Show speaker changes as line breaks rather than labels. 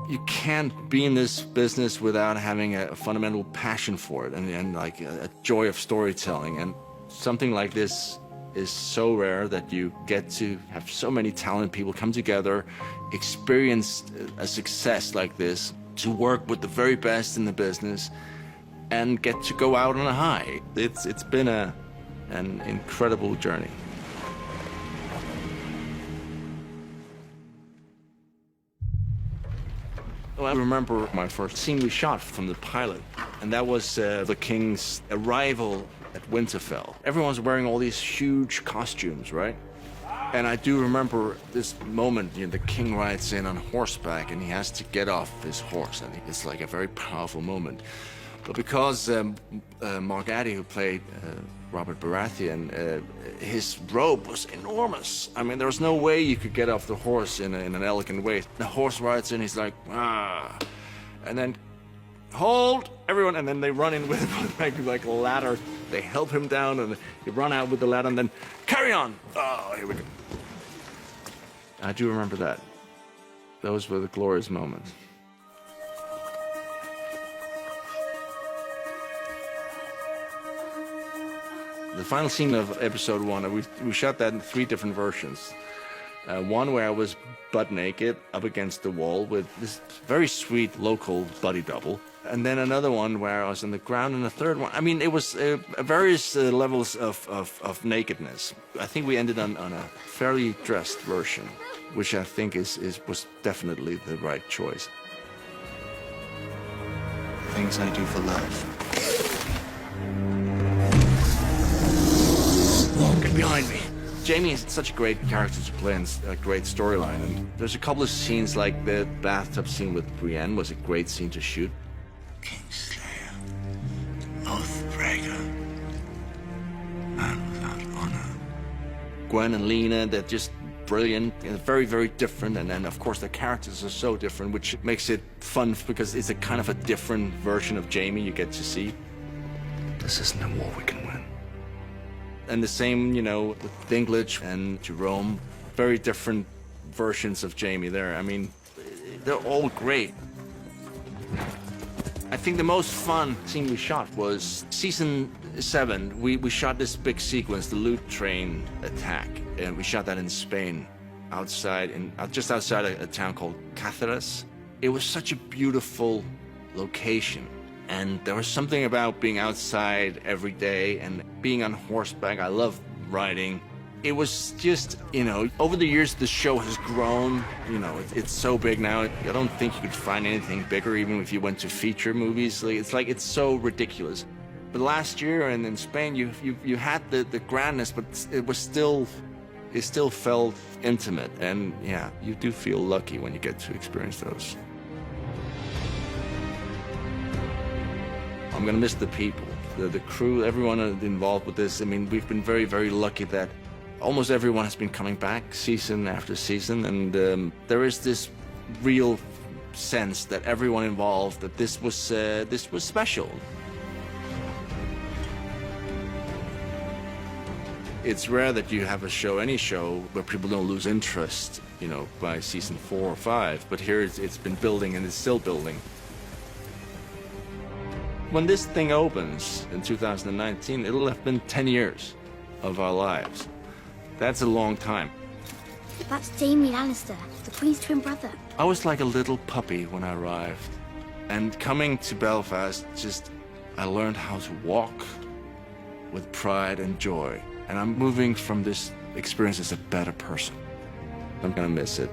You can't be in this business without having a fundamental passion for it and like a joy of storytelling. And something like this is so rare that you get to have so many talented people come together, experience a success like this, to work with the very best in the business, and get to go out on a high. It's been an incredible journey. Well, I remember my first scene we shot from the pilot, and that was the king's arrival at Winterfell. Everyone's wearing all these huge costumes, right? And I do remember this moment, you know, the king rides in on horseback and he has to get off his horse. I think it's like a very powerful moment. But because Mark Addy, who played Robert Baratheon, his robe was enormous. I mean, there was no way you could get off the horse in an elegant way. The horse rides in, he's like, ah. And then, hold, everyone, and then they run in with like a ladder. They help him down, and they run out with the ladder, and then, carry on. Oh, here we go. I do remember that. Those were the glorious moments. The final scene of episode 1, we shot that in 3 different versions. One where I was butt naked up against the wall with this very sweet local body double. And then another one where I was on the ground, and a third one. I mean, it was various levels of nakedness. I think we ended on a fairly dressed version, which I think was definitely the right choice.
Things I do for love.
Get behind me. Jaime is such a great character to play and a great storyline. And there's a couple of scenes, like the bathtub scene with Brienne was a great scene to shoot.
Kingslayer, Oathbreaker, man without honor.
Gwen and Lena, they're just brilliant and very, very different. And then, of course, the characters are so different, which makes it fun because it's a kind of a different version of Jaime you get to see.
This isn't a war we can win.
And the same, you know, with Dinklage and Jerome, very different versions of Jaime there. I mean, they're all great. I think the most fun scene we shot was season 7. We shot this big sequence, the loot train attack, and we shot that in Spain, just outside a town called Cáceres. It was such a beautiful location. And there was something about being outside every day and being on horseback. I love riding. It was just, you know, over the years the show has grown. You know, it's so big now. I don't think you could find anything bigger, even if you went to feature movies. It's so ridiculous. But last year and in Spain, you had the grandness, but it still felt intimate. And yeah, you do feel lucky when you get to experience those. I'm gonna miss the people, the crew, everyone involved with this. I mean, we've been very, very lucky that almost everyone has been coming back season after season, and there is this real sense that everyone involved, that this was special. It's rare that you have a show, any show, where people don't lose interest, you know, by season 4 or 5. But here it's been building, and it's still building. When this thing opens in 2019, it'll have been 10 years of our lives. That's a long time.
That's Jaime Lannister, the Queen's twin brother.
I was like a little puppy when I arrived. And coming to Belfast, I learned how to walk with pride and joy. And I'm moving from this experience as a better person. I'm gonna miss it.